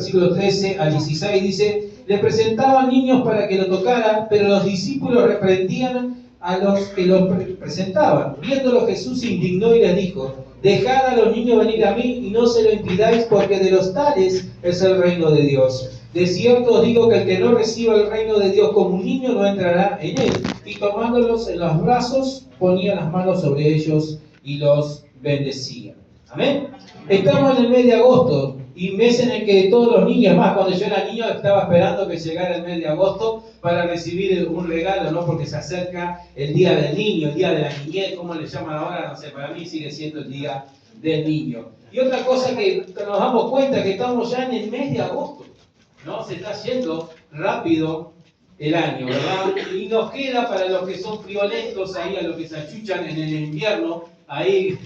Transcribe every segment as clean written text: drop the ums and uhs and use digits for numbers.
versículo 13 al 16, dice: le presentaban niños para que lo tocara, pero los discípulos reprendían a los que lo presentaban. Viéndolo, Jesús se indignó y les dijo: dejad a los niños venir a mí y no se lo impidáis, porque de los tales es el reino de Dios. De cierto os digo que el que no reciba el reino de Dios como un niño no entrará en él. Y tomándolos en los brazos, ponía las manos sobre ellos y los bendecía. Amén. Estamos en el mes de agosto, y mes en el que todos los niños, más cuando yo era niño, estaba esperando que llegara el mes de agosto para recibir un regalo, ¿no? Porque se acerca el día del niño, el día de la niñez, ¿cómo le llaman ahora? No sé, para mí sigue siendo el día del niño. Y otra cosa que nos damos cuenta, que estamos ya en el mes de agosto, ¿no? Se está yendo rápido el año, ¿verdad? Y nos queda, para los que son friolentos ahí, a los que se achuchan en el invierno, ahí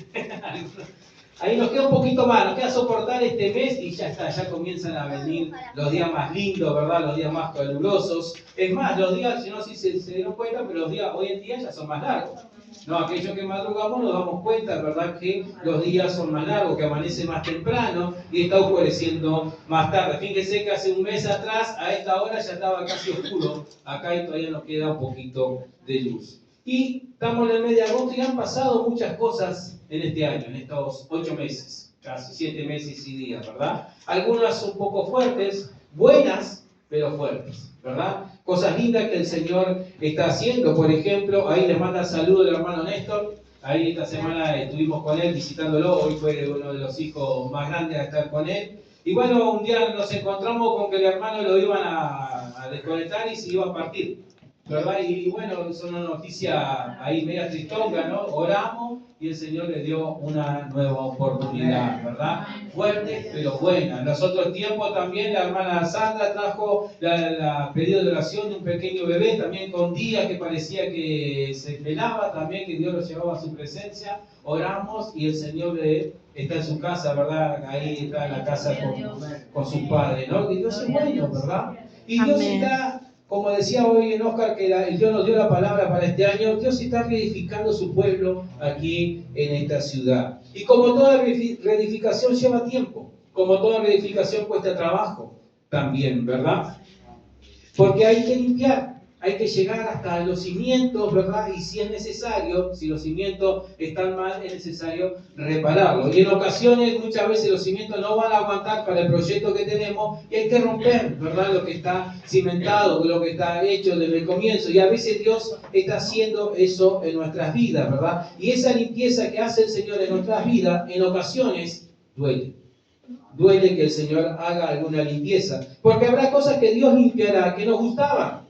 nos queda un poquito más, nos queda soportar este mes y ya está, ya comienzan a venir los días más lindos, ¿verdad? Los días más calurosos. Es más, los días, yo no sé si se dieron cuenta, pero los días hoy en día ya son más largos. No, aquellos que madrugamos nos damos cuenta, ¿verdad?, que los días son más largos, que amanece más temprano y está oscureciendo más tarde. Fíjense que hace un mes atrás, a esta hora ya estaba casi oscuro, acá todavía nos queda un poquito de luz. Y estamos en el mes de agosto y han pasado muchas cosas en este año, en estos 8 meses, casi 7 meses y días, ¿verdad? Algunas un poco fuertes, buenas, pero fuertes, ¿verdad? Cosas lindas que el Señor está haciendo. Por ejemplo, ahí les manda saludos el hermano Néstor. Ahí esta semana estuvimos con él visitándolo. Hoy fue uno de los hijos más grandes a estar con él. Y bueno, un día nos encontramos con que el hermano lo iban a desconectar y se iba a partir, ¿verdad? Y bueno, es una noticia ahí media tristonga, ¿no? Oramos y el Señor le dio una nueva oportunidad, ¿verdad? Fuerte, pero buena. En los otros tiempos también la hermana Sandra trajo la pedido de oración de un pequeño bebé, también con días que parecía que se pelaba, también que Dios lo llevaba a su presencia. Oramos y el Señor está en su casa, ¿verdad? Ahí está en la casa con su padre, ¿no? Y Dios es bueno, ¿verdad? Y Dios está... Como decía hoy en Oscar, que Dios nos dio la palabra para este año, Dios está reedificando su pueblo aquí en esta ciudad. Y como toda reedificación lleva tiempo, como toda reedificación cuesta trabajo también, ¿verdad? Porque hay que limpiar, hay que llegar hasta los cimientos, ¿verdad? Y si es necesario, si los cimientos están mal, es necesario repararlos. Y en ocasiones, muchas veces los cimientos no van a aguantar para el proyecto que tenemos y hay que romper, ¿verdad? Lo que está cimentado, lo que está hecho desde el comienzo. Y a veces Dios está haciendo eso en nuestras vidas, ¿verdad? Y esa limpieza que hace el Señor en nuestras vidas, en ocasiones, duele. Duele que el Señor haga alguna limpieza. Porque habrá cosas que Dios limpiará, que nos gustaban,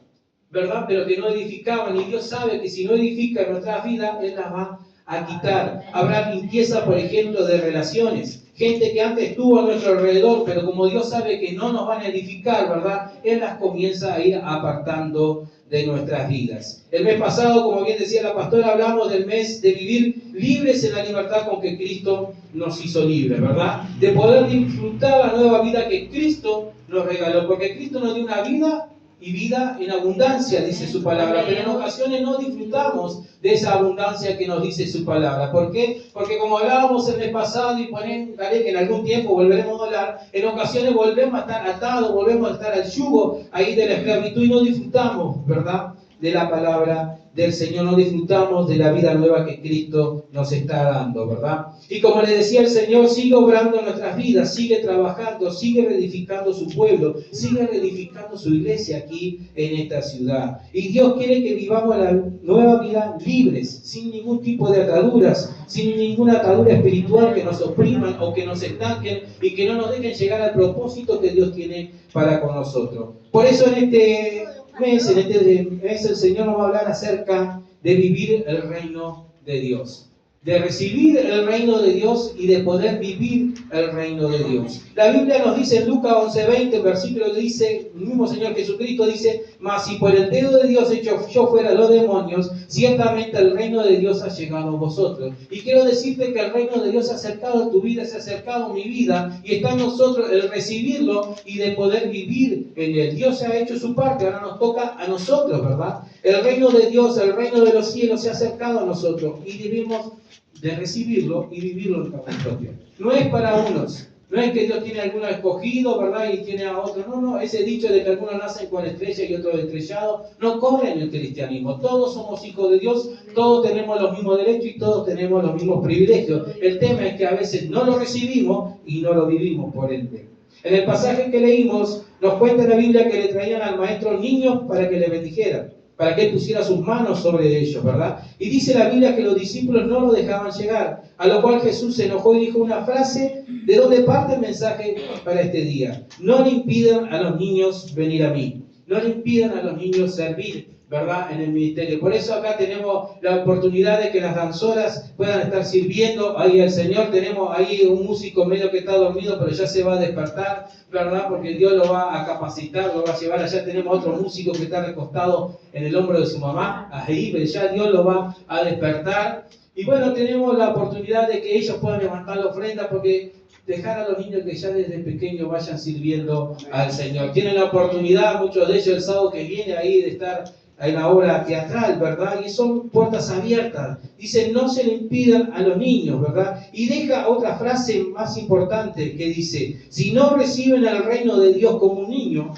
¿verdad? Pero que no edificaban, y Dios sabe que si no edifica en nuestras vidas, Él las va a quitar. Habrá limpieza, por ejemplo, de relaciones. Gente que antes estuvo a nuestro alrededor, pero como Dios sabe que no nos van a edificar, ¿verdad? Él las comienza a ir apartando de nuestras vidas. El mes pasado, como bien decía la pastora, hablamos del mes de vivir libres en la libertad con que Cristo nos hizo libres, ¿verdad? De poder disfrutar la nueva vida que Cristo nos regaló, porque Cristo nos dio una vida y vida en abundancia, dice su palabra, pero en ocasiones no disfrutamos de esa abundancia que nos dice su palabra. ¿Por qué? Porque como hablábamos el mes pasado, y poneré que en algún tiempo volveremos a hablar, en ocasiones volvemos a estar atados, volvemos a estar al yugo ahí de la esclavitud y no disfrutamos, ¿verdad?, de la palabra del Señor, no disfrutamos de la vida nueva que Cristo nos está dando, ¿verdad? Y como le decía, el Señor sigue obrando en nuestras vidas, sigue trabajando, sigue reedificando su pueblo, sigue reedificando su iglesia aquí en esta ciudad. Y Dios quiere que vivamos la nueva vida libres, sin ningún tipo de ataduras, sin ninguna atadura espiritual que nos opriman o que nos estanquen y que no nos dejen llegar al propósito que Dios tiene para con nosotros. Por eso en este mes el Señor nos va a hablar acerca de vivir el reino de Dios, de recibir el reino de Dios y de poder vivir el reino de Dios. La Biblia nos dice en Lucas 11:20, versículo dice, el mismo Señor Jesucristo dice: mas si por el dedo de Dios hecho yo fuera los demonios, ciertamente el reino de Dios ha llegado a vosotros. Y quiero decirte que el reino de Dios se ha acercado a tu vida, se ha acercado a mi vida, y está en nosotros el recibirlo y de poder vivir en él. Dios ha hecho su parte, ahora nos toca a nosotros, ¿verdad? El reino de Dios, el reino de los cielos se ha acercado a nosotros y debemos de recibirlo y vivirlo en carne propia. No es para unos, No es que Dios tiene a alguno escogido, ¿verdad? Y tiene a otro. No, no. Ese dicho de que algunos nacen con estrella y otros estrellados no corre en el cristianismo. Todos somos hijos de Dios, todos tenemos los mismos derechos y todos tenemos los mismos privilegios. El tema es que a veces no lo recibimos y no lo vivimos por ende. En el pasaje que leímos, nos cuenta la Biblia que le traían al maestro niños para que le bendijeran, para que él pusiera sus manos sobre ellos, ¿verdad? Y dice la Biblia que los discípulos no lo dejaban llegar, a lo cual Jesús se enojó y dijo una frase de donde parte el mensaje para este día. No le impidan a los niños venir a mí, no le impidan a los niños servir, ¿verdad? En el ministerio. Por eso acá tenemos la oportunidad de que las danzoras puedan estar sirviendo ahí al Señor. Tenemos ahí un músico medio que está dormido, pero ya se va a despertar, ¿verdad? Porque Dios lo va a capacitar, lo va a llevar. Allá tenemos otro músico que está recostado en el hombro de su mamá, ahí, pero ya Dios lo va a despertar. Y bueno, tenemos la oportunidad de que ellos puedan levantar la ofrenda, porque dejar a los niños que ya desde pequeños vayan sirviendo al Señor. Tienen la oportunidad, muchos de ellos el sábado que viene ahí, de estar en la obra teatral, ¿verdad? Y son puertas abiertas. Dice, no se le impidan a los niños, ¿verdad? Y deja otra frase más importante que dice, si no reciben el reino de Dios como un niño,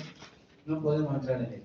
no podemos entrar en él.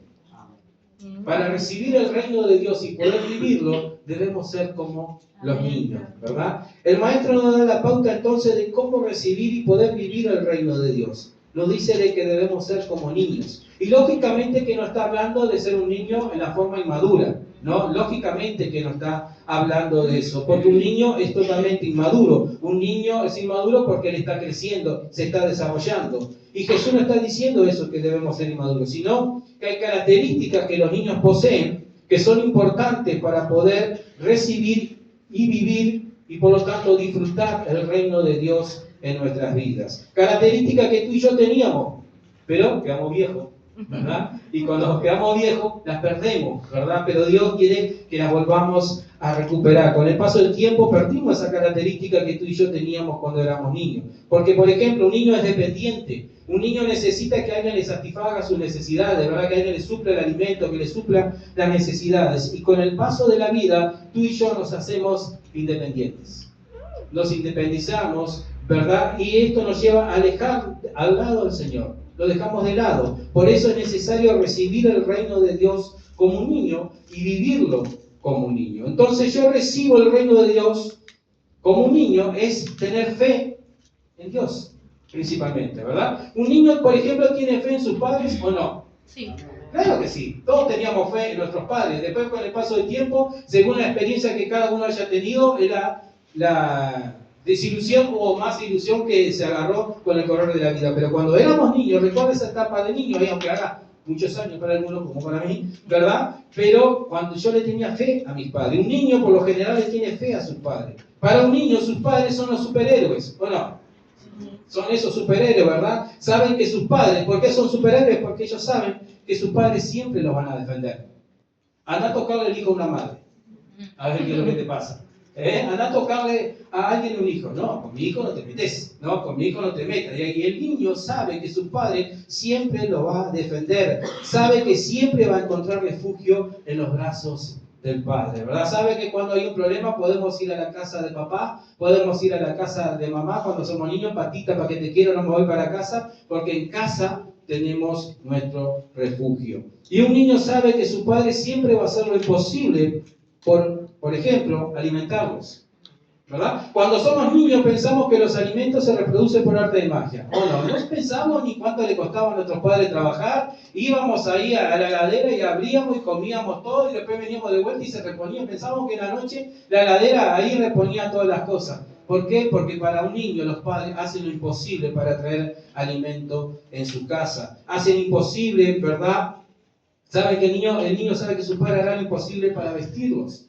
Para recibir el reino de Dios y poder vivirlo, debemos ser como los niños, ¿verdad? El maestro nos da la pauta entonces de cómo recibir y poder vivir el reino de Dios. Nos dice de que debemos ser como niños. Y lógicamente que no está hablando de ser un niño en la forma inmadura, ¿no? Lógicamente que no está hablando de eso, porque un niño es totalmente inmaduro. Un niño es inmaduro porque él está creciendo, se está desarrollando. Y Jesús no está diciendo eso, que debemos ser inmaduros, sino que hay características que los niños poseen que son importantes para poder recibir y vivir y por lo tanto disfrutar el reino de Dios en nuestras vidas. Características que tú y yo teníamos, pero quedamos viejos, ¿verdad? Y cuando nos quedamos viejos las perdemos, ¿verdad? Pero Dios quiere que las volvamos a recuperar. Con el paso del tiempo perdimos esa característica que tú y yo teníamos cuando éramos niños. Porque, por ejemplo, un niño es dependiente. Un niño necesita que alguien le satisfaga sus necesidades, ¿verdad? Que alguien le supla el alimento, que le supla las necesidades. Y con el paso de la vida, tú y yo nos hacemos independientes. Nos independizamos, ¿verdad? Y esto nos lleva a alejar al lado del Señor. Lo dejamos de lado. Por eso es necesario recibir el reino de Dios como un niño y vivirlo como un niño. Entonces yo recibo el reino de Dios como un niño, es tener fe en Dios. Principalmente, ¿verdad? Un niño, por ejemplo, ¿tiene fe en sus padres o no? Sí. Claro que sí. Todos teníamos fe en nuestros padres. Después, con el paso del tiempo, según la experiencia que cada uno haya tenido, era la desilusión o más ilusión que se agarró con el correr de la vida. Pero cuando éramos niños, recuerda esa etapa de niño, aunque haga muchos años para algunos, como para mí, ¿verdad? Pero cuando yo le tenía fe a mis padres. Un niño, por lo general, le tiene fe a sus padres. Para un niño, sus padres son los superhéroes, ¿o no? Son esos superhéroes, ¿verdad? Saben que sus padres, ¿por qué son superhéroes? Porque ellos saben que sus padres siempre los van a defender. Anda a tocarle el hijo a una madre, a ver qué es lo que te pasa. Anda a tocarle a alguien un hijo. No, con mi hijo no te metes, no, con mi hijo no te metas. Y el niño sabe que su padre siempre lo va a defender. Sabe que siempre va a encontrar refugio en los brazos del padre, ¿verdad? Sabe que cuando hay un problema podemos ir a la casa de papá, podemos ir a la casa de mamá cuando somos niños, patita, para que te quiero, no me voy para casa, porque en casa tenemos nuestro refugio. Y un niño sabe que su padre siempre va a hacer lo imposible por ejemplo, alimentarlos, ¿verdad? Cuando somos niños pensamos que los alimentos se reproducen por arte de magia. O no pensamos ni cuánto le costaba a nuestros padres trabajar. Íbamos ahí a la heladera y abríamos y comíamos todo y después veníamos de vuelta y se reponía. Pensábamos que en la noche la heladera ahí reponía todas las cosas. ¿Por qué? Porque para un niño los padres hacen lo imposible para traer alimento en su casa. Hacen imposible, ¿verdad? Saben que el niño sabe que su padre hará lo imposible para vestirlos.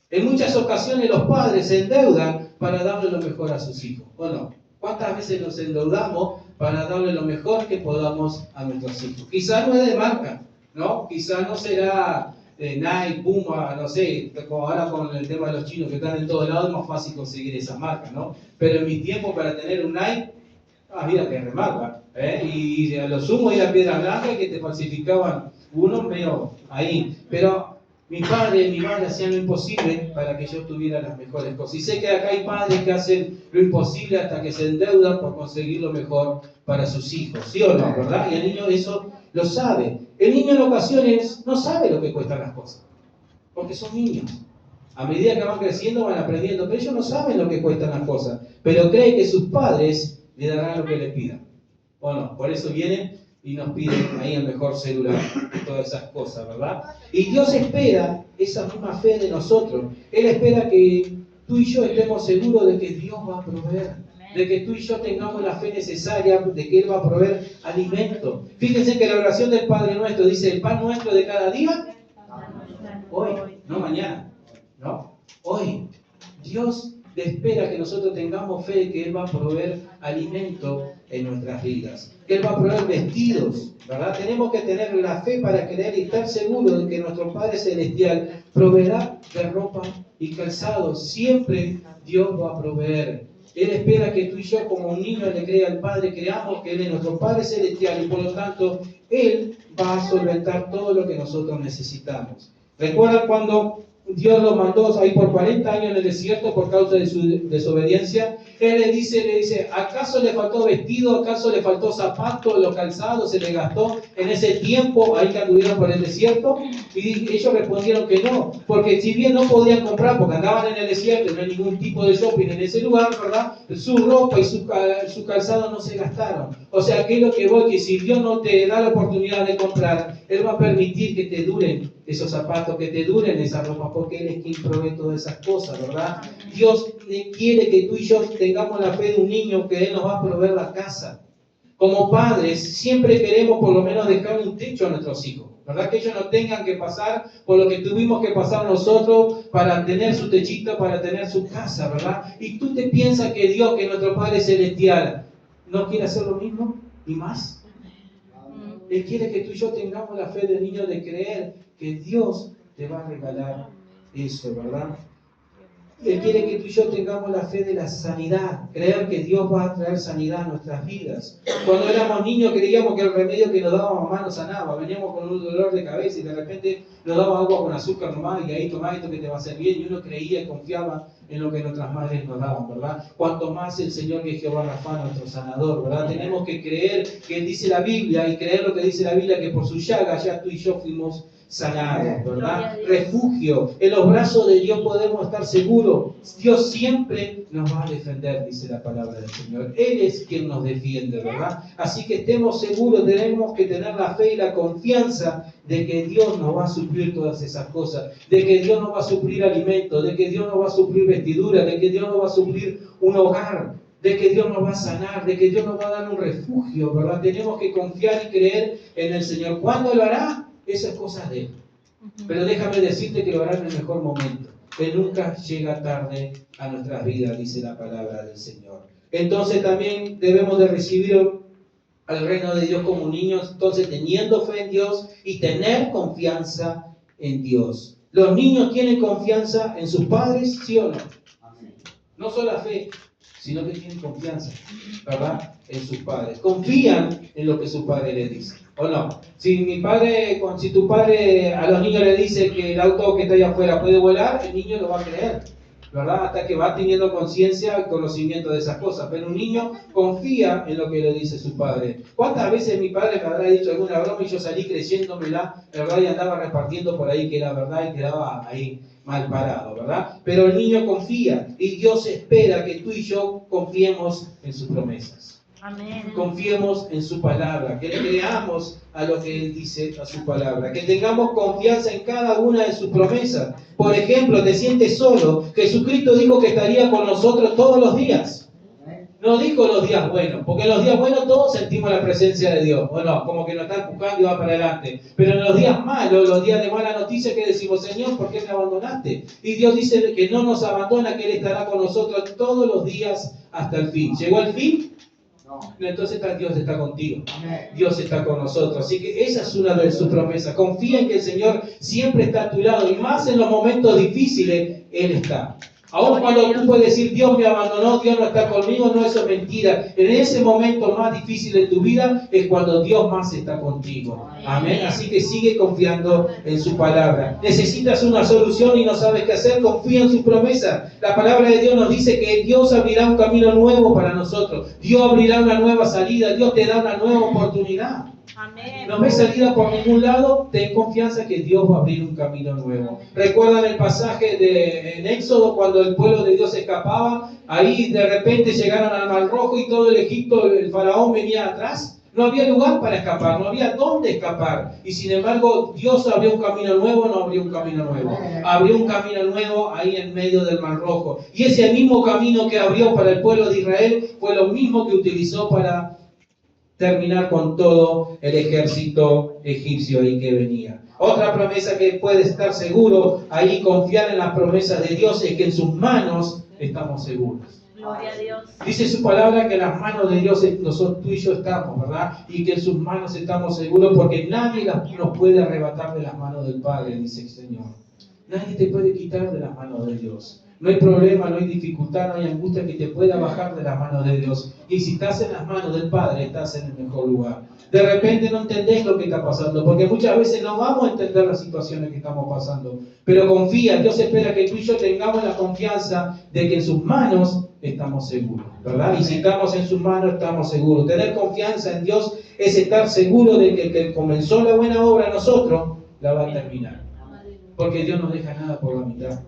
En muchas ocasiones los padres se endeudan para darle lo mejor a sus hijos, ¿o no? ¿Cuántas veces nos endeudamos para darle lo mejor que podamos a nuestros hijos? Quizás no es de marca, ¿no? Quizás no será Nike, Puma, no sé, como ahora con el tema de los chinos que están en todos lados, es más fácil conseguir esas marcas, ¿no? Pero en mi tiempo para tener un Nike, mira que remarca, y a lo sumo era piedra blanca que te falsificaban uno medio ahí. Pero Mi padre y mi madre hacían lo imposible para que yo tuviera las mejores cosas. Y sé que acá hay padres que hacen lo imposible hasta que se endeudan por conseguir lo mejor para sus hijos. ¿Sí o no? ¿Verdad? Y el niño eso lo sabe. El niño en ocasiones no sabe lo que cuestan las cosas. Porque son niños. A medida que van creciendo van aprendiendo. Pero ellos no saben lo que cuestan las cosas. Pero creen que sus padres le darán lo que le pidan. ¿O no? Por eso vienen y nos piden ahí el mejor celular, todas esas cosas, ¿verdad? Y Dios espera esa misma fe de nosotros. Él espera que tú y yo estemos seguros de que Dios va a proveer, de que tú y yo tengamos la fe necesaria, de que Él va a proveer alimento. Fíjense que la oración del Padre Nuestro dice, el pan nuestro de cada día, hoy, no mañana, no, hoy. Dios espera que nosotros tengamos fe de que Él va a proveer alimento en nuestras vidas, que Él va a proveer vestidos, ¿verdad? Tenemos que tener la fe para creer y estar seguros de que nuestro Padre Celestial proveerá de ropa y calzado. Siempre Dios va a proveer. Él espera que tú y yo, como un niño le crea al Padre, creamos que Él es nuestro Padre Celestial y por lo tanto Él va a solventar todo lo que nosotros necesitamos. ¿Recuerdan cuando Dios lo mandó ahí por 40 años en el desierto por causa de su desobediencia? Él le dice, ¿acaso le faltó vestido? ¿Acaso le faltó zapato? ¿Los calzados se le gastó en ese tiempo ahí que anduvieron por el desierto? Y ellos respondieron que no, porque si bien no podían comprar, porque andaban en el desierto, no hay ningún tipo de shopping en ese lugar, ¿verdad? Su ropa y su calzado no se gastaron. O sea, que es lo que voy, que si Dios no te da la oportunidad de comprar, Él va a permitir que te duren esos zapatos, que te duren esa ropa, porque Él es quien provee todas esas cosas, ¿verdad? Dios quiere que tú y yo tengamos la fe de un niño, que Él nos va a proveer la casa. Como padres, siempre queremos por lo menos dejar un techo a nuestros hijos, ¿verdad? Que ellos no tengan que pasar por lo que tuvimos que pasar nosotros para tener su techito, para tener su casa, ¿verdad? Y tú te piensas que Dios, que nuestro Padre Celestial, no quiere hacer lo mismo y más. Él quiere que tú y yo tengamos la fe del niño de creer que Dios te va a regalar eso, ¿verdad? Él quiere que tú y yo tengamos la fe de la sanidad, creer que Dios va a traer sanidad a nuestras vidas. Cuando éramos niños creíamos que el remedio que nos daba mamá nos sanaba, veníamos con un dolor de cabeza y de repente nos daba agua con azúcar nomás y ahí tomá esto que te va a hacer bien, y uno creía y confiaba en lo que nuestras madres nos daban, ¿verdad? Cuanto más el Señor, que es Jehová Rafa, nuestro sanador, ¿verdad? Tenemos que creer que dice la Biblia y creer lo que dice la Biblia, que por su llaga ya tú y yo fuimos sanados, ¿verdad? Refugio. En los brazos de Dios podemos estar seguros. Dios siempre nos va a defender, dice la palabra del Señor. Él es quien nos defiende, ¿verdad? Así que estemos seguros, tenemos que tener la fe y la confianza de que Dios nos va a suplir todas esas cosas, de que Dios nos va a suplir alimento, de que Dios nos va a suplir vestidura, de que Dios nos va a suplir un hogar, de que Dios nos va a sanar, de que Dios nos va a dar un refugio, ¿verdad? Tenemos que confiar y creer en el Señor. ¿Cuándo lo hará? Esas cosas de Él. Pero déjame decirte que lo hará en el mejor momento. Él nunca llega tarde a nuestras vidas, dice la palabra del Señor. Entonces también debemos de recibir al reino de Dios como niños, entonces teniendo fe en Dios y tener confianza en Dios. ¿Los niños tienen confianza en sus padres, sí o no? No solo la fe, sino que tienen confianza, ¿verdad?, en sus padres. Confían en lo que su padre les dice, ¿o no? Si tu padre a los niños le dice que el auto que está allá afuera puede volar, el niño lo va a creer, ¿verdad? Hasta que va teniendo conciencia y conocimiento de esas cosas. Pero un niño confía en lo que le dice su padre. ¿Cuántas veces mi padre me habrá dicho alguna broma y yo salí creyéndomela, ¿verdad? Y andaba repartiendo por ahí que era verdad y quedaba ahí mal parado, ¿verdad? Pero el niño confía y Dios espera que tú y yo confiemos en sus promesas. Amén. Confiemos en su palabra, que le creamos a lo que Él dice, a su palabra, que tengamos confianza en cada una de sus promesas. Por ejemplo, te sientes solo. Jesucristo dijo que estaría con nosotros todos los días. No dijo los días buenos, porque en los días buenos todos sentimos la presencia de Dios, ¿o no? Como que nos está empujando y va para adelante. Pero en los días malos, los días de mala noticia, que decimos, Señor, ¿por qué me abandonaste? Y Dios dice que no nos abandona, que Él estará con nosotros todos los días hasta el fin. ¿Llegó el fin? No, entonces Dios está contigo. Dios está con nosotros. Así que esa es una de sus promesas. Confía en que el Señor siempre está a tu lado y más en los momentos difíciles, Él está. Aún cuando tú puedes decir, Dios me abandonó, Dios no está conmigo, no, eso es mentira. En ese momento más difícil de tu vida es cuando Dios más está contigo. Amén. Así que sigue confiando en su palabra. Necesitas una solución y no sabes qué hacer, confía en sus promesas. La palabra de Dios nos dice que Dios abrirá un camino nuevo para nosotros. Dios abrirá una nueva salida. Dios te da una nueva oportunidad. Amén. No ves salida por ningún lado, ten confianza que Dios va a abrir un camino nuevo. ¿Recuerdan el pasaje en Éxodo cuando el pueblo de Dios escapaba? Ahí de repente llegaron al Mar Rojo y todo el Egipto, el faraón venía atrás. No había lugar para escapar, no había dónde escapar. Y sin embargo, Dios abrió un camino nuevo, no abrió un camino nuevo. Abrió un camino nuevo ahí en medio del Mar Rojo. Y ese mismo camino que abrió para el pueblo de Israel fue lo mismo que utilizó para terminar con todo el ejército egipcio ahí que venía. Otra promesa que puedes estar seguro, ahí confiar en las promesas de Dios, es que en sus manos estamos seguros. Gloria a Dios. Dice su palabra que en las manos de Dios nosotros, tú y yo estamos, ¿verdad? Y que en sus manos estamos seguros porque nadie nos puede arrebatar de las manos del Padre, dice el Señor. Nadie te puede quitar de las manos de Dios. No hay problema, no hay dificultad, no hay angustia que te pueda bajar de las manos de Dios. Y si estás en las manos del Padre, estás en el mejor lugar. De repente no entendés lo que está pasando, porque muchas veces no vamos a entender las situaciones que estamos pasando. Pero confía, Dios espera que tú y yo tengamos la confianza de que en sus manos estamos seguros, ¿verdad? Y si estamos en sus manos, estamos seguros. Tener confianza en Dios es estar seguro de que el que comenzó la buena obra en nosotros, la va a terminar. Porque Dios no deja nada por la mitad.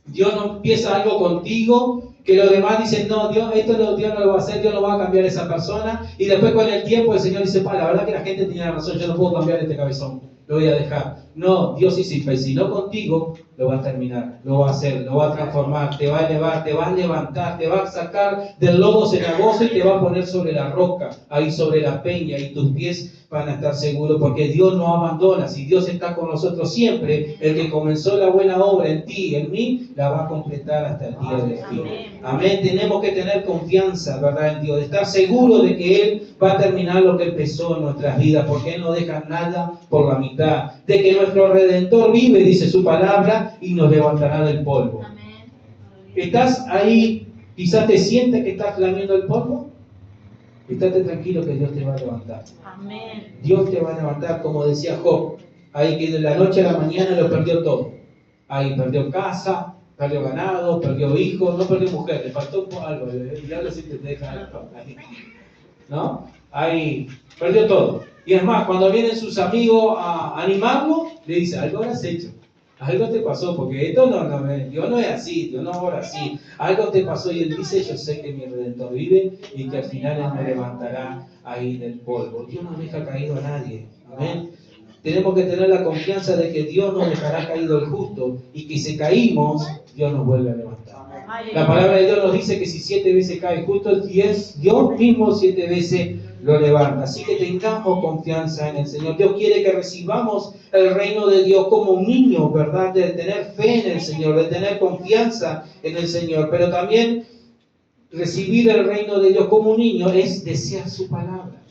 Dios no empieza algo contigo que los demás dicen, no, Dios no lo va a hacer, Dios no va a cambiar a esa persona. Y después con el tiempo el Señor dice, la verdad que la gente tenía razón, yo no puedo cambiar este cabezón, lo voy a dejar. No, Dios sí se empecinó contigo, lo va a terminar, lo va a hacer, lo va a transformar, te va a elevar, te va a levantar, te va a sacar del lodo cenagoso y te va a poner sobre la roca, ahí sobre la peña, y tus pies van a estar seguros, porque Dios no abandona. Si Dios está con nosotros siempre, el que comenzó la buena obra en ti y en mí, la va a completar hasta el día del fin. Amén. Tenemos que tener confianza, ¿verdad?, en Dios, de estar seguro de que Él va a terminar lo que empezó en nuestras vidas, porque Él no deja nada por la mitad. De que nuestro Redentor vive, dice su palabra, y nos levantará del polvo. Amén. ¿Estás ahí? Quizás te sientes que estás lamiendo el polvo. Estate tranquilo que Dios te va a levantar. Amén. Dios te va a levantar, como decía Job, ahí que de la noche a la mañana lo perdió todo. Ahí perdió casa, perdió ganado, perdió hijos, no perdió mujer, le faltó algo, ya lo sé que te deja algo, ¿no? Ahí perdió todo. Y es más, cuando vienen sus amigos a animarlo, le dice, algo habrás hecho. Algo te pasó, porque esto Dios no es así, Dios no obra así. Algo te pasó y Él dice, yo sé que mi Redentor vive y que al final Él me levantará ahí del polvo. Dios no deja caído a nadie. Amén. Tenemos que tener la confianza de que Dios no dejará caído al justo y que si caímos, Dios nos vuelve a levantar. La palabra de Dios nos dice que si 7 veces cae justo, Dios mismo 7 veces lo levanta. Así que tengamos confianza en el Señor. Dios quiere que recibamos el reino de Dios como un niño, ¿verdad? De tener fe en el Señor, de tener confianza en el Señor. Pero también recibir el reino de Dios como un niño es desear su palabra.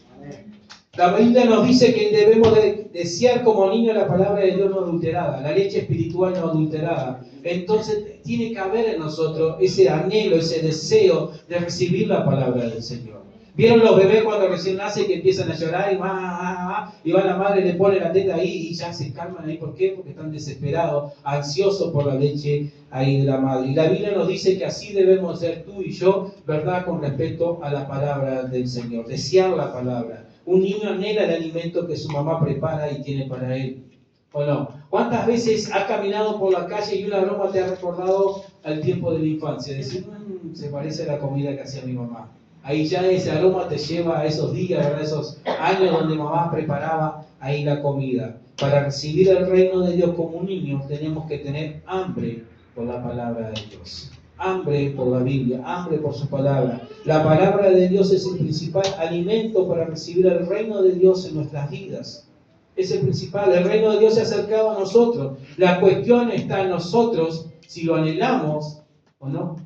La Biblia nos dice que debemos de desear como niño la palabra de Dios no adulterada, la leche espiritual no adulterada. Entonces tiene que haber en nosotros ese anhelo, ese deseo de recibir la palabra del Señor. ¿Vieron los bebés cuando recién nacen que empiezan a llorar y va la madre, le pone la teta ahí y ya se calman ahí? ¿Por qué? Porque están desesperados, ansiosos por la leche ahí de la madre. Y la Biblia nos dice que así debemos ser tú y yo, ¿verdad?, con respecto a la palabra del Señor. Desear la palabra. Un niño anhela el alimento que su mamá prepara y tiene para él. ¿O no? ¿Cuántas veces has caminado por la calle y un aroma te ha recordado al tiempo de la infancia? Decir, se parece a la comida que hacía mi mamá. Ahí ya ese aroma te lleva a esos días, ¿verdad?, esos años donde mamá preparaba ahí la comida. Para recibir el reino de Dios como un niño tenemos que tener hambre por la palabra de Dios. Hambre por la Biblia, hambre por su palabra. La palabra de Dios es el principal alimento para recibir el reino de Dios en nuestras vidas. Es el principal. El reino de Dios se ha acercado a nosotros. La cuestión está en nosotros si lo anhelamos o no.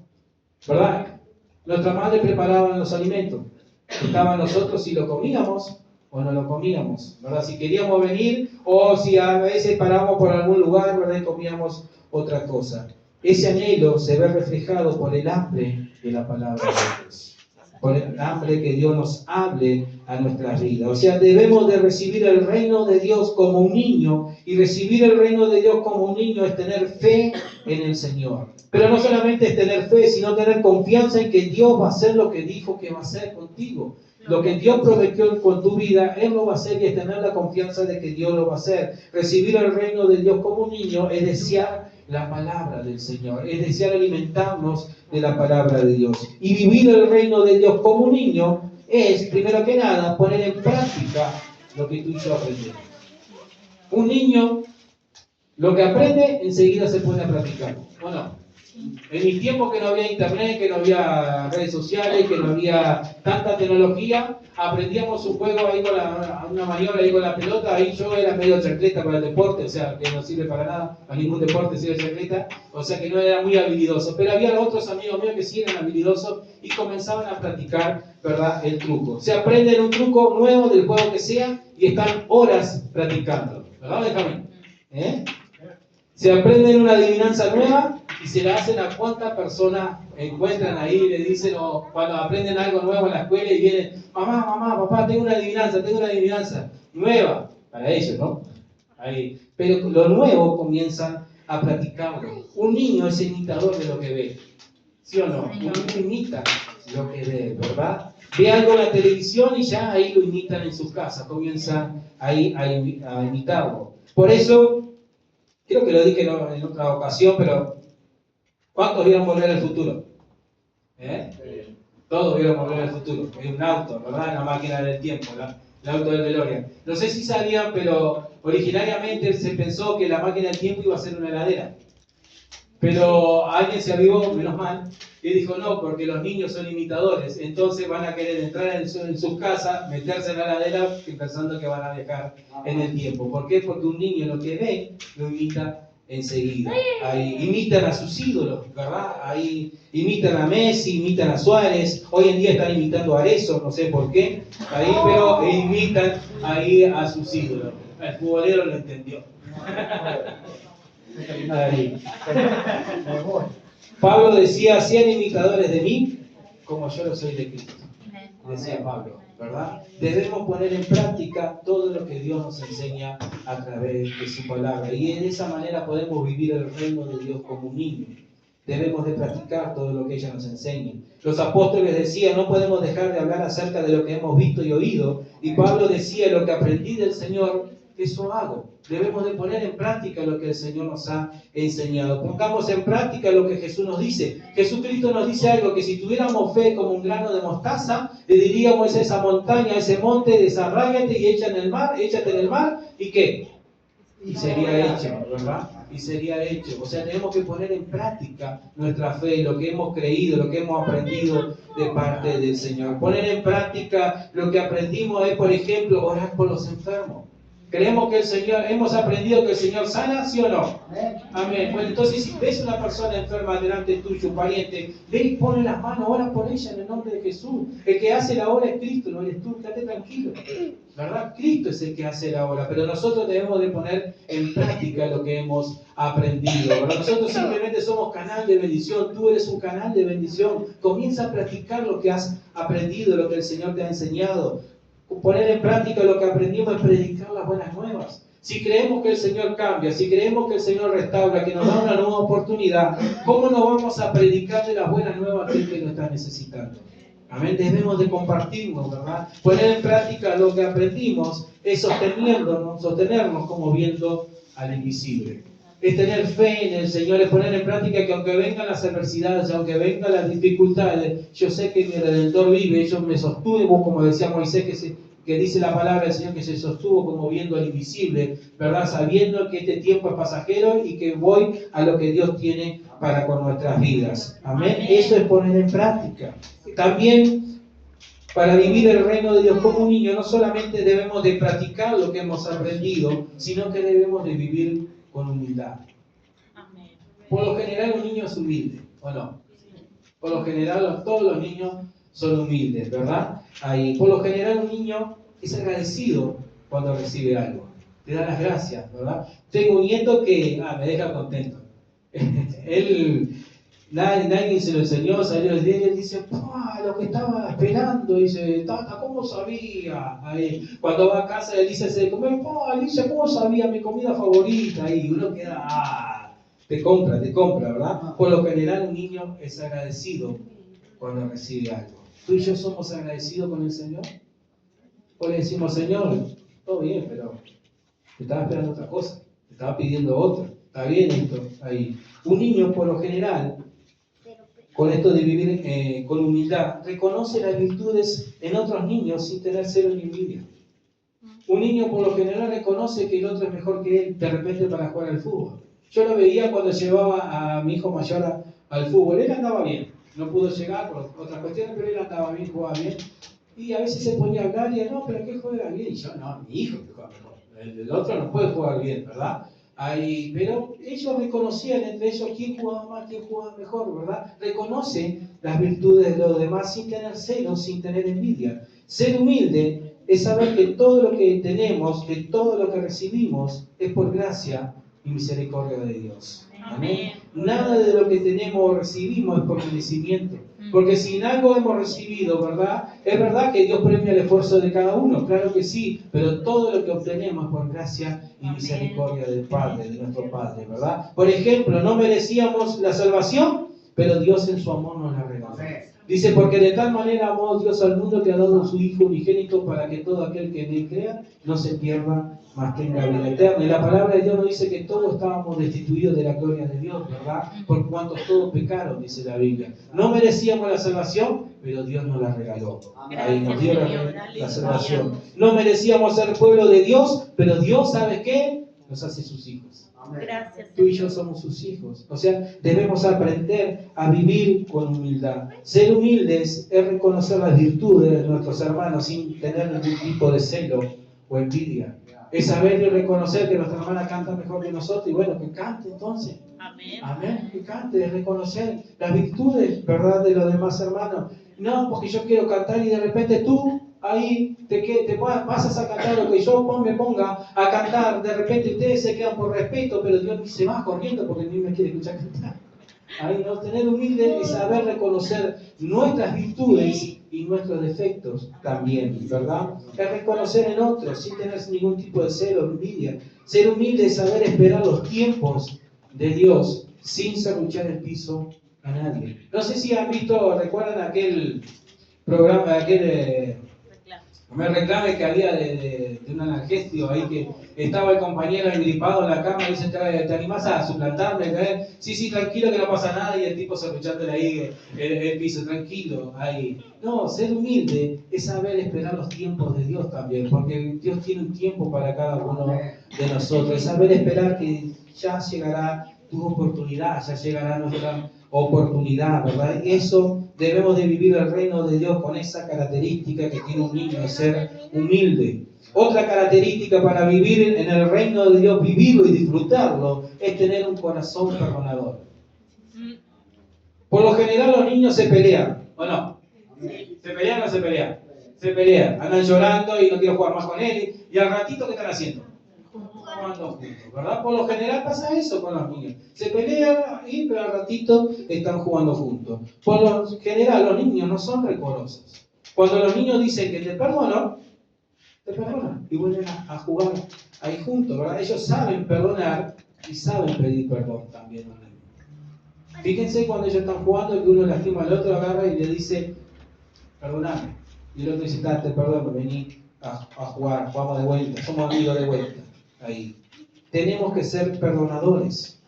¿Verdad? Nuestra madre preparaba los alimentos. Estaba en nosotros si lo comíamos o no lo comíamos, ¿verdad? Si queríamos venir o si a veces parábamos por algún lugar, ¿verdad?, y comíamos otra cosa. ese anhelo se ve reflejado por el hambre de la palabra de Dios, por el hambre que Dios nos hable a nuestras vidas. O sea, debemos de recibir el reino de Dios como un niño, y recibir el reino de Dios como un niño es tener fe en el Señor. Pero no solamente es tener fe, sino tener confianza en que Dios va a hacer lo que dijo que va a hacer contigo. Lo que Dios prometió con tu vida, Él lo va a hacer, y es tener la confianza de que Dios lo va a hacer. Recibir el reino de Dios como un niño es desear la palabra del Señor, es desear alimentarnos de la palabra de Dios. Y vivir el reino de Dios como un niño es, primero que nada, poner en práctica lo que tú y yo aprendemos. Un niño, lo que aprende, enseguida se pone a practicar, ¿o no? En mi tiempo, que no había internet, que no había redes sociales, que no había tanta tecnología, aprendíamos un juego ahí con una maniobra ahí con la pelota. Ahí yo era medio chancleta para el deporte, o sea, que no sirve para nada, a ningún deporte sirve chancleta, o sea que no era muy habilidoso. Pero había otros amigos míos que sí eran habilidosos y comenzaban a practicar, ¿verdad?, el truco. Se aprenden un truco nuevo del juego que sea y están horas practicando, ¿verdad, Benjamín? Se aprenden una adivinanza nueva y se la hacen a cuántas personas encuentran ahí y le dicen, o cuando aprenden algo nuevo en la escuela y vienen, mamá, papá, tengo una adivinanza nueva para ellos, ¿no? Ahí. Pero lo nuevo comienzan a practicarlo. Un niño es imitador de lo que ve, ¿sí o no? Un niño imita lo que ve, ¿verdad? Ve algo en la televisión y ya ahí lo imitan en sus casas, comienzan ahí a imitarlo. Por eso, creo que lo dije en otra ocasión, pero ¿cuántos vieron Volver al Futuro? Todos vieron Volver al Futuro. Es un auto, ¿verdad? Una máquina del tiempo, el auto del DeLorean. No sé si sabían, pero originariamente se pensó que la máquina del tiempo iba a ser una heladera. Pero alguien se avivó, menos mal, y dijo no, porque los niños son imitadores, entonces van a querer entrar en sus casas, meterse en la heladera pensando que van a viajar en el tiempo. ¿Por qué? Porque un niño lo que ve, lo imita enseguida. Ahí imitan a sus ídolos, ¿verdad? Ahí imitan a Messi, imitan a Suárez, hoy en día están imitando a Arezzo, no sé por qué, ahí, pero imitan ahí a sus ídolos. El futbolero lo entendió. Ahí. Pablo decía, sean imitadores de mí como yo lo soy de Cristo, decía Pablo, ¿verdad? Debemos poner en práctica todo lo que Dios nos enseña a través de su palabra, y de esa manera podemos vivir el reino de Dios como un niño. Debemos de practicar todo lo que ella nos enseña. Los apóstoles decían, no podemos dejar de hablar acerca de lo que hemos visto y oído, y Pablo decía, lo que aprendí del Señor, eso hago. Debemos de poner en práctica lo que el Señor nos ha enseñado. Pongamos en práctica lo que Jesús nos dice. Jesucristo nos dice algo, que si tuviéramos fe como un grano de mostaza, le diríamos a esa montaña, a ese monte, desarráigate y échate en el mar, ¿y qué? Y sería hecho, ¿verdad? Y sería hecho. O sea, tenemos que poner en práctica nuestra fe, lo que hemos creído, lo que hemos aprendido de parte del Señor. Poner en práctica lo que aprendimos es, por ejemplo, orar por los enfermos. Creemos que el Señor, hemos aprendido que el Señor sana, ¿sí o no? Amén. Bueno, entonces si ves una persona enferma delante tuyo, un pariente, ve y pone las manos, ora por ella en el nombre de Jesús. El que hace la obra es Cristo, no eres tú, quédate tranquilo. ¿Verdad? Cristo es el que hace la obra, pero nosotros debemos de poner en práctica lo que hemos aprendido. ¿Verdad? Nosotros simplemente somos canal de bendición, tú eres un canal de bendición. Comienza a practicar lo que has aprendido, lo que el Señor te ha enseñado. Poner en práctica lo que aprendimos es predicar las buenas nuevas. Si creemos que el Señor cambia, si creemos que el Señor restaura, que nos da una nueva oportunidad, ¿cómo no vamos a predicar de las buenas nuevas a aquel que lo está necesitando? Amén, debemos de compartirnos, ¿verdad? Poner en práctica lo que aprendimos es sostenernos como viendo al invisible. Es tener fe en el Señor, es poner en práctica que aunque vengan las adversidades, aunque vengan las dificultades, yo sé que mi Redentor vive, yo me sostuvo, como decía Moisés, que dice la palabra del Señor, que se sostuvo como viendo al invisible, ¿verdad? Sabiendo que este tiempo es pasajero y que voy a lo que Dios tiene para con nuestras vidas. Amén. Eso es poner en práctica. También, para vivir el reino de Dios como un niño, no solamente debemos de practicar lo que hemos aprendido, sino que debemos de vivir con humildad. Por lo general un niño es humilde, ¿o no? Por lo general todos los niños son humildes, ¿verdad? Por lo general un niño es agradecido cuando recibe algo, le da las gracias, ¿verdad? Tengo un nieto que me deja contento. Nadie se lo enseñó, salió el día y él dice, lo que estaba esperando, dice, tata, ¿cómo sabía? Ahí, cuando va a casa, él dice, se come, dice, ¿cómo sabía mi comida favorita? Y uno queda, te compra, ¿verdad? Por lo general un niño es agradecido cuando recibe algo. ¿Tú y yo somos agradecidos con el Señor? O le decimos, Señor, todo bien, pero te estaba esperando otra cosa, te estaba pidiendo otra, está bien esto, ahí. Un niño, por lo general, con esto de vivir con humildad, reconoce las virtudes en otros niños sin tener celo ni envidia. Un niño por lo general reconoce que el otro es mejor que él de repente para jugar al fútbol. Yo lo veía cuando llevaba a mi hijo mayor al fútbol. Él andaba bien, no pudo llegar por otras cuestiones, pero él andaba bien, jugaba bien. Y a veces se ponía a hablar y él, no, pero ¿qué juega bien? Y yo, no, mi hijo que juega mejor. El otro no puede jugar bien, ¿verdad? Pero ellos reconocían entre ellos quién jugaba más, quién jugaba mejor, ¿verdad? Reconocen las virtudes de los demás sin tener celos, sin tener envidia. Ser humilde es saber que todo lo que tenemos, que todo lo que recibimos, es por gracia y misericordia de Dios. Amén. Nada de lo que tenemos o recibimos es por merecimiento. Porque si en algo hemos recibido, ¿verdad? Es verdad que Dios premia el esfuerzo de cada uno, claro que sí, pero todo lo que obtenemos es por gracia y misericordia del Padre, de nuestro Padre, ¿verdad? Por ejemplo, no merecíamos la salvación, pero Dios en su amor nos la regaló. Dice, porque de tal manera amó Dios al mundo que ha dado a su Hijo unigénito para que todo aquel que en él crea no se pierda, mas tenga vida eterna. Y la palabra de Dios nos dice que todos estábamos destituidos de la gloria de Dios, ¿verdad? Por cuanto todos pecaron, dice la Biblia. No merecíamos la salvación, pero Dios nos la regaló. Ahí nos dio la salvación. No merecíamos ser pueblo de Dios, pero Dios, ¿sabe qué? Nos hace sus hijos. Gracias. Tú y yo somos sus hijos. O sea, debemos aprender a vivir con humildad. Ser humildes es reconocer las virtudes de nuestros hermanos sin tener ningún tipo de celo o envidia. Es saber y reconocer que nuestra hermana canta mejor que nosotros y bueno, que cante entonces. Amén. Amén, que cante, es reconocer las virtudes, ¿verdad?, de los demás hermanos. No, porque yo quiero cantar y de repente tú ahí te pasas a cantar lo que yo me ponga a cantar, de repente ustedes se quedan por respeto, pero Dios se va corriendo porque ni me quiere escuchar cantar. Ahí no, tener humilde es saber reconocer nuestras virtudes y nuestros defectos también, ¿verdad? Es reconocer en otros sin tener ningún tipo de celo o envidia. Ser humilde es saber esperar los tiempos de Dios sin serruchar el piso a nadie. No sé si han visto, recuerdan aquel programa, me reclame que había de un analgésico ahí que estaba el compañero engripado en la cama y dice, ¿te animás a suplantarme? Sí, tranquilo que no pasa nada y el tipo serruchándole ahí el piso, tranquilo, ahí. No, ser humilde es saber esperar los tiempos de Dios también, porque Dios tiene un tiempo para cada uno de nosotros, es saber esperar que ya llegará tu oportunidad, ya llegará nuestra oportunidad, ¿verdad? Eso debemos de vivir el reino de Dios con esa característica que tiene un niño, de ser humilde. Otra característica para vivir en el reino de Dios, vivirlo y disfrutarlo, es tener un corazón perdonador. Por lo general los niños se pelean, ¿o no? ¿Se pelean o no se pelean? Se pelean, andan llorando y no quiero jugar más con él, y al ratito, ¿qué están haciendo? Jugando juntos, ¿verdad? Por lo general pasa eso con los niños. Se pelean, pero al ratito están jugando juntos. Por lo general los niños no son rencorosos. Cuando los niños dicen que te perdonan y vuelven a jugar ahí juntos, ¿verdad? Ellos saben perdonar y saben pedir perdón también. Fíjense cuando ellos están jugando que uno lastima al otro, agarra y le dice, perdoname. Y el otro dice, te perdono, vení a jugar, jugamos de vuelta, somos amigos de vuelta. Ahí. Tenemos que ser perdonadores.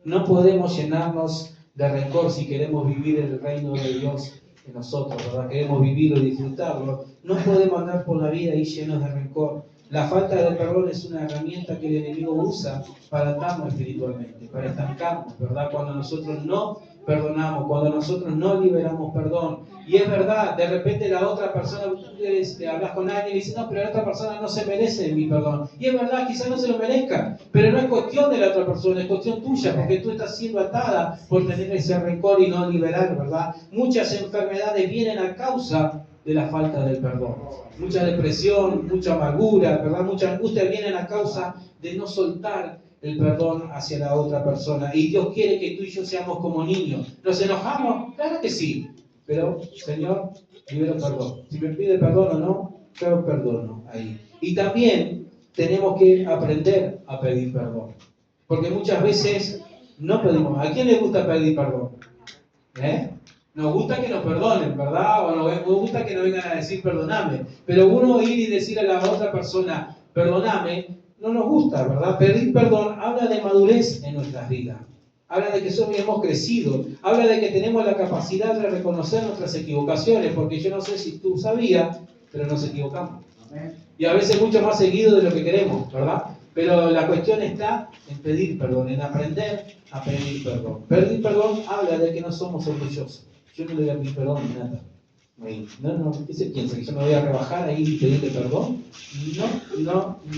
No podemos llenarnos de rencor si queremos vivir el reino de Dios en nosotros, ¿verdad? Queremos vivirlo y disfrutarlo. No podemos andar por la vida ahí llenos de rencor. La falta de perdón es una herramienta que el enemigo usa para atarnos espiritualmente, para estancarnos, ¿verdad? Cuando nosotros no perdonamos, cuando nosotros no liberamos perdón. Y es verdad, de repente la otra persona, le hablas con alguien y dices, no, pero la otra persona no se merece mi perdón. Y es verdad, quizás no se lo merezca, pero no es cuestión de la otra persona, es cuestión tuya, porque tú estás siendo atada por tener ese rencor y no liberar, ¿verdad? Muchas enfermedades vienen a causa de la falta del perdón. Mucha depresión, mucha amargura, ¿verdad? Mucha angustia vienen a causa de no soltar el perdón hacia la otra persona. Y Dios quiere que tú y yo seamos como niños. ¿Nos enojamos? Claro que sí. Pero, Señor, libero perdón. Si me pide perdón o no, yo perdono ahí. Y también tenemos que aprender a pedir perdón. Porque muchas veces no pedimos. ¿A quién le gusta pedir perdón? Nos gusta que nos perdonen, ¿verdad? O nos gusta que nos vengan a decir perdoname. Pero uno ir y decir a la otra persona perdoname, no nos gusta, ¿verdad? Pedir perdón habla de madurez en nuestras vidas. Habla de que hemos crecido. Habla de que tenemos la capacidad de reconocer nuestras equivocaciones. Porque yo no sé si tú sabías, pero nos equivocamos. Y a veces mucho más seguido de lo que queremos, ¿verdad? Pero la cuestión está en pedir perdón, en aprender a pedir perdón. Pedir perdón habla de que no somos orgullosos. Yo no le voy a pedir perdón a nada. No, ¿qué se piensa? ¿Que yo me voy a rebajar ahí y pedirle perdón?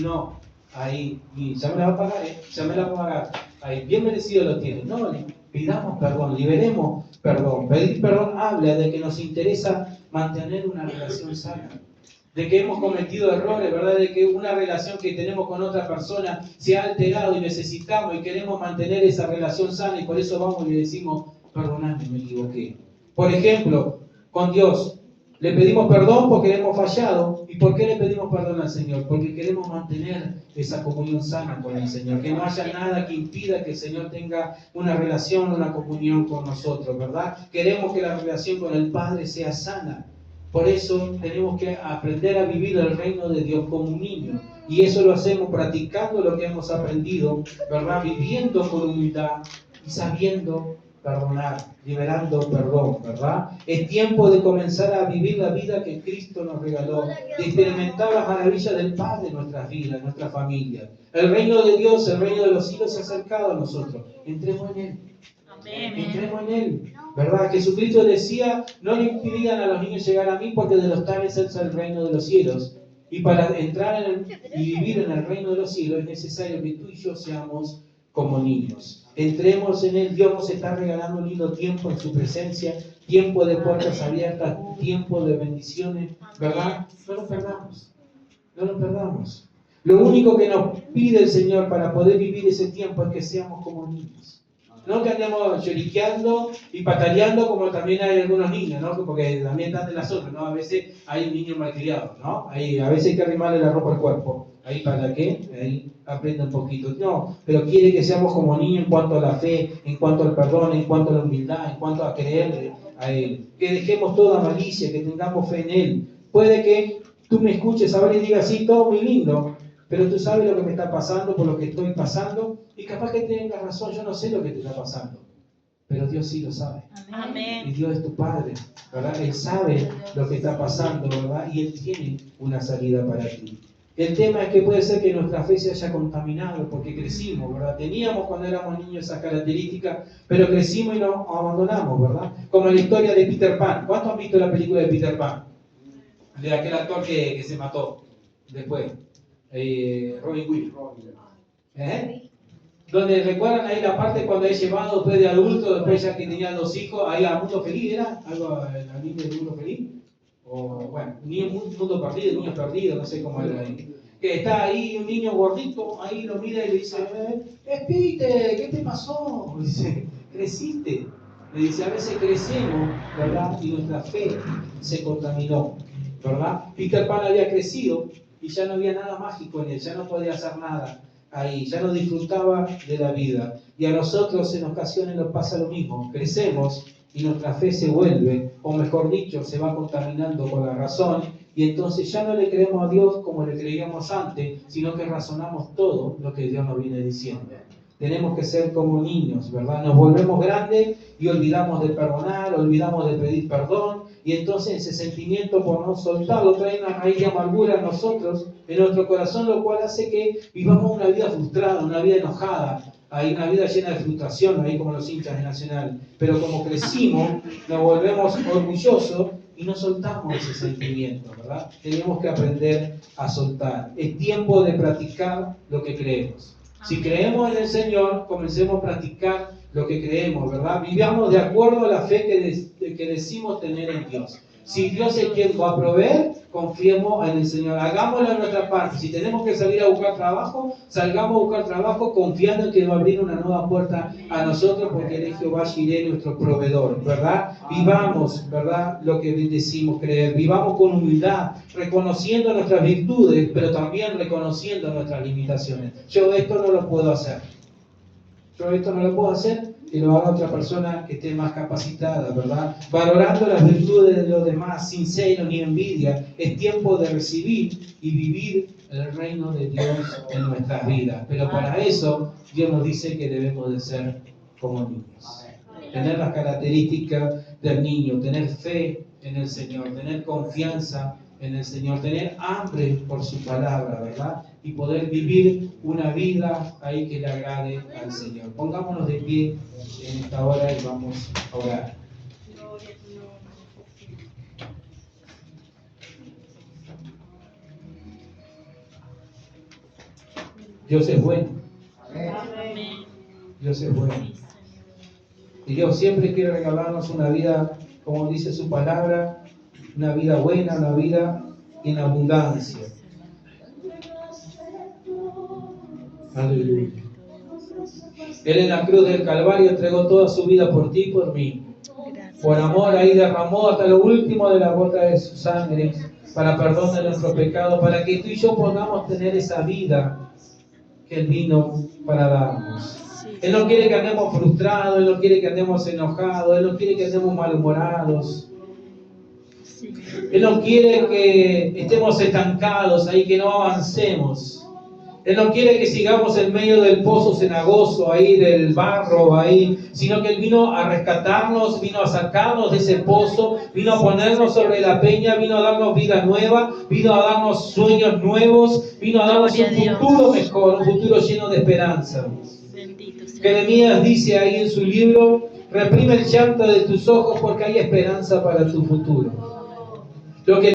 No. Ahí, y ya me la va a pagar, ya me la va a pagar. Ahí, bien merecido lo tiene. No, pidamos perdón, liberemos perdón. Pedir perdón habla de que nos interesa mantener una relación sana. De que hemos cometido errores, ¿verdad? De que una relación que tenemos con otra persona se ha alterado y necesitamos y queremos mantener esa relación sana y por eso vamos y le decimos, perdonadme, me equivoqué. Por ejemplo, con Dios, le pedimos perdón porque le hemos fallado. ¿Y por qué le pedimos perdón al Señor? Porque queremos mantener esa comunión sana con el Señor. Que no haya nada que impida que el Señor tenga una relación, una comunión con nosotros, ¿verdad? Queremos que la relación con el Padre sea sana. Por eso tenemos que aprender a vivir el reino de Dios como un niño. Y eso lo hacemos practicando lo que hemos aprendido, ¿verdad? Viviendo con humildad y sabiendo perdonar, liberando perdón, ¿verdad? Es tiempo de comenzar a vivir la vida que Cristo nos regaló, de experimentar las maravillas del Padre en nuestras vidas, en nuestra familia. El reino de Dios, el reino de los cielos se ha acercado a nosotros. Entremos en Él. Entremos en Él, ¿verdad? Jesucristo decía, no le impidan a los niños llegar a mí porque de los tales es el reino de los cielos. Y para entrar y vivir en el reino de los cielos es necesario que tú y yo seamos como niños. Entremos en Él. Dios nos está regalando un lindo tiempo en su presencia, tiempo de puertas abiertas, tiempo de bendiciones, ¿verdad? No lo perdamos, no lo perdamos. Lo único que nos pide el Señor para poder vivir ese tiempo es que seamos como niños. No que andemos lloriqueando y pataleando como también hay algunos niños, ¿no? Porque también están de las otras, ¿no? A veces hay niños malcriados, ¿no? A veces hay que arrimarle la ropa al cuerpo. Ahí para qué, ahí aprende un poquito. No, pero quiere que seamos como niños en cuanto a la fe, en cuanto al perdón, en cuanto a la humildad, en cuanto a creerle a Él. Que dejemos toda malicia, que tengamos fe en Él. Puede que tú me escuches ahora y digas, sí, todo muy lindo, pero tú sabes lo que me está pasando, por lo que estoy pasando, y capaz que tengas razón, yo no sé lo que te está pasando, pero Dios sí lo sabe. Amén. Y Dios es tu Padre, ¿verdad? Él sabe lo que está pasando, ¿verdad? Y Él tiene una salida para ti. El tema es que puede ser que nuestra fe se haya contaminado porque crecimos, ¿verdad? Teníamos cuando éramos niños esas características, pero crecimos y nos abandonamos, ¿verdad? Como la historia de Peter Pan. ¿Cuántos han visto la película de Peter Pan? De aquel actor que se mató después. Robin Williams. Donde recuerdan ahí la parte cuando es llevado después de adulto, después ya que tenía 2 hijos, ahí a Mundo Feliz, ¿era? ¿Algo la niña de Mundo Feliz? O bueno, Mundo Perdido, Niños Perdidos, no sé cómo era ahí. Que está ahí un niño gordito, ahí lo mira y le dice, Peter, ¿qué te pasó? Dice, creciste. Le dice, a veces crecemos, ¿verdad? Y nuestra fe se contaminó, ¿verdad? Peter Pan había crecido y ya no había nada mágico en él, ya no podía hacer nada ahí, ya no disfrutaba de la vida. Y a nosotros en ocasiones nos pasa lo mismo, crecemos y nuestra fe se vuelve, o mejor dicho, se va contaminando con la razón, y entonces ya no le creemos a Dios como le creíamos antes, sino que razonamos todo lo que Dios nos viene diciendo. Tenemos que ser como niños, ¿verdad? Nos volvemos grandes y olvidamos de perdonar, olvidamos de pedir perdón, y entonces ese sentimiento por no soltarlo trae una raíz de amargura en nosotros, en nuestro corazón, lo cual hace que vivamos una vida frustrada, una vida enojada, hay una vida llena de frustración, ahí como los hinchas de Nacional. Pero como crecimos, nos volvemos orgullosos y no soltamos ese sentimiento, ¿verdad? Tenemos que aprender a soltar. Es tiempo de practicar lo que creemos. Si creemos en el Señor, comencemos a practicar lo que creemos, ¿verdad? Vivamos de acuerdo a la fe que decimos tener en Dios. Si Dios es quien va a proveer, confiemos en el Señor. Hagámoslo en nuestra parte. Si tenemos que salir a buscar trabajo, salgamos a buscar trabajo confiando en que va a abrir una nueva puerta a nosotros, porque Él es Jehová Jireh, nuestro proveedor, ¿verdad? Vivamos, ¿verdad? Lo que decimos creer. Vivamos con humildad, reconociendo nuestras virtudes, pero también reconociendo nuestras limitaciones. Yo esto no lo puedo hacer. Yo esto no lo puedo hacer, que lo haga otra persona que esté más capacitada, ¿verdad? Valorando las virtudes de los demás, sin celo ni envidia. Es tiempo de recibir y vivir el reino de Dios en nuestras vidas. Pero para eso, Dios nos dice que debemos de ser como niños. Tener las características del niño, tener fe en el Señor, tener confianza en el Señor, tener hambre por su palabra, ¿verdad? Y poder vivir una vida ahí que le agrade al Señor. Pongámonos de pie en esta hora y vamos a orar. Dios es bueno. Dios es bueno. Y Dios siempre quiere regalarnos una vida, como dice su palabra, una vida buena, una vida en abundancia. Aleluya. Él en la cruz del Calvario entregó toda su vida por ti y por mí. Por amor ahí derramó hasta lo último de la gota de su sangre para perdón de nuestros pecados, para que tú y yo podamos tener esa vida que Él vino para darnos. Él no quiere que andemos frustrados, Él no quiere que andemos enojados, Él no quiere que andemos malhumorados. Él no quiere que estemos estancados ahí, que no avancemos. Él no quiere que sigamos en medio del pozo cenagoso, ahí del barro, ahí, sino que Él vino a rescatarnos, vino a sacarnos de ese pozo, vino a ponernos sobre la peña, vino a darnos vida nueva, vino a darnos sueños nuevos, vino a darnos un futuro mejor, un futuro lleno de esperanza. Jeremías dice ahí en su libro: reprime el llanto de tus ojos porque hay esperanza para tu futuro. Lo que